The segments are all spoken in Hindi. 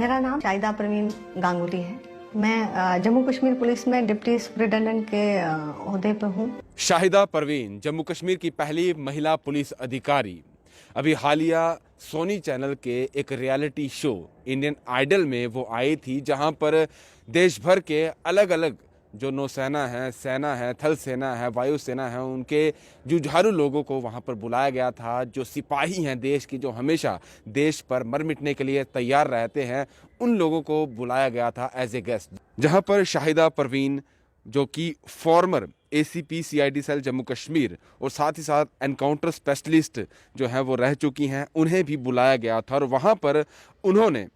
मेरा नाम शाहिदा परवीन गांगुली है। मैं जम्मू कश्मीर पुलिस में डिप्टी सुपरिटेंडेंट के ओहदे पर हूँ। शाहिदा परवीन जम्मू कश्मीर की पहली महिला पुलिस अधिकारी। अभी हालिया सोनी चैनल के एक रियलिटी शो इंडियन आइडल में वो आई थी, जहां पर देश भर के अलग अलग जो नौसेना है, सेना है, थल सेना है, वायु सेना है, उनके जुझारू लोगों को वहां पर बुलाया गया था। जो सिपाही हैं देश की, जो हमेशा देश पर मर मिटने के लिए तैयार रहते हैं, उन लोगों को बुलाया गया था एज ए गेस्ट। जहां पर शाहिदा परवीन, जो कि former ACP CID cell Jammu Kashmir और साथ ही साथ एनकाउंटर स्पेशलिस्ट जो हैं वो रह चुकी हैं, उन्हें भी बुलाया गया था। और वहाँ पर उन्होंने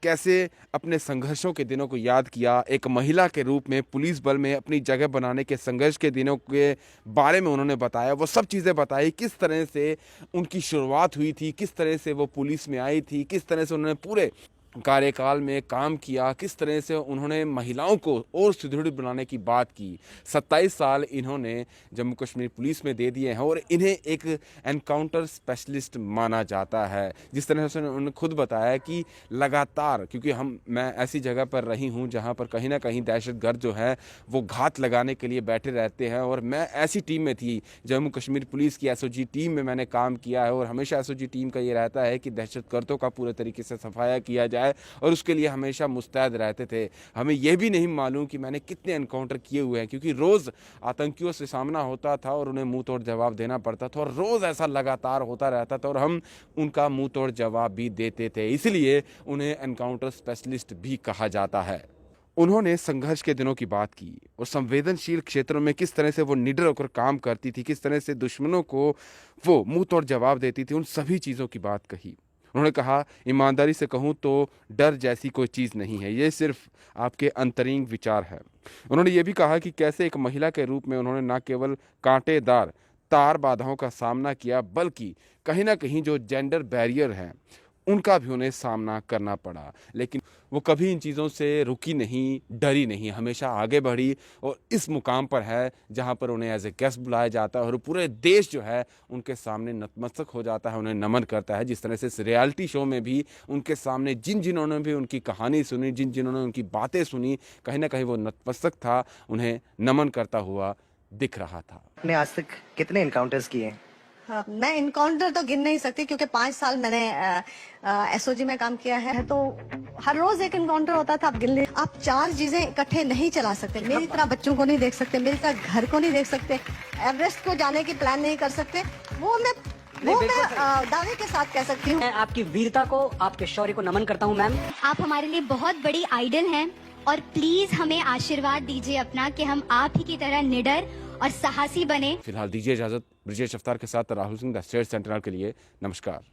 कैसे अपने संघर्षों के दिनों को याद किया, एक महिला के रूप में पुलिस बल में अपनी जगह बनाने के संघर्ष के दिनों के बारे में उन्होंने बताया। वो सब चीज़ें बताई, किस तरह से उनकी शुरुआत हुई थी, किस तरह से वो पुलिस में आई थी, किस तरह से उन्होंने पूरे कार्यकाल में काम किया, किस तरह से उन्होंने महिलाओं को और सुदृढ़ बनाने की बात की। 27 साल इन्होंने जम्मू कश्मीर पुलिस में दे दिए हैं और इन्हें एक एनकाउंटर स्पेशलिस्ट माना जाता है। जिस तरह से उन्होंने खुद बताया कि लगातार, क्योंकि मैं ऐसी जगह पर रही हूं जहां पर कहीं ना कहीं दहशतगर्द जो है वो घात लगाने के लिए बैठे रहते हैं, और मैं ऐसी टीम में थी, जम्मू कश्मीर पुलिस की SOG टीम में मैंने काम किया है। और हमेशा SOG टीम का ये रहता है कि दहशतगर्दों का पूरे तरीके से सफाया किया जाए, और उसके लिए हमेशा मुस्तैद रहते थे। हमें यह भी नहीं मालूम कि मैंने कितने एनकाउंटर किए हुए हैं, क्योंकि रोज़ आतंकियों से सामना होता था और उन्हें मुंह तोड़ जवाब देना पड़ता था, और रोज़ ऐसा लगातार होता रहता था और हम उनका मुंह तोड़ जवाब भी देते थे। इसलिए उन्हें एनकाउंटर स्पेशलिस्ट भी कहा जाता है। उन्होंने संघर्ष के दिनों की बात की और संवेदनशील क्षेत्रों में किस तरह से वो निडर होकर काम करती थी, किस तरह से दुश्मनों को वो मुंह तोड़ जवाब देती थी, उन सभी चीज़ों की बात कही। उन्होंने कहा, ईमानदारी से कहूँ तो डर जैसी कोई चीज़ नहीं है, ये सिर्फ आपके अंतरिंग विचार है। उन्होंने ये भी कहा कि कैसे एक महिला के रूप में उन्होंने न केवल कांटेदार तार बाधाओं का सामना किया, बल्कि कहीं ना कहीं जो जेंडर बैरियर हैं उनका भी उन्हें सामना करना पड़ा। लेकिन वो कभी इन चीज़ों से रुकी नहीं, डरी नहीं, हमेशा आगे बढ़ी और इस मुकाम पर है जहाँ पर उन्हें एज ए गेस्ट बुलाया जाता है और पूरे देश जो है उनके सामने नतमस्तक हो जाता है, उन्हें नमन करता है। जिस तरह से इस रियलिटी शो में भी उनके सामने जिन्होंने भी उनकी कहानी सुनी, जिन्होंने उनकी बातें सुनी, कहीं ना कहीं वो नतमस्तक था, उन्हें नमन करता हुआ दिख रहा था। आपने आज तक कितने एनकाउंटर्स किए हैं? हाँ, मैं इनकाउंटर तो गिन नहीं सकती, क्योंकि 5 साल मैंने SOG में काम किया है, तो हर रोज एक इनकाउंटर होता था। आप गिन ले, आप 4 चीजें इकट्ठे नहीं चला सकते। मेरी तरह बच्चों को नहीं देख सकते, मेरी तरह घर को नहीं देख सकते, एवरेस्ट को जाने की प्लान नहीं कर सकते। वो मैं दावे के साथ कह सकती हूँ। मैं आपकी वीरता को, आपके शौर्य को नमन करता हूँ मैम। आप हमारे लिए बहुत बड़ी आइडल हैं, और प्लीज हमें आशीर्वाद दीजिए अपना कि हम आप ही की तरह निडर और साहसी बने। फिलहाल दीजिए इजाजत। ब्रिजेश अफ्तार के साथ Rahul Singh, the state sentinel के लिए नमस्कार।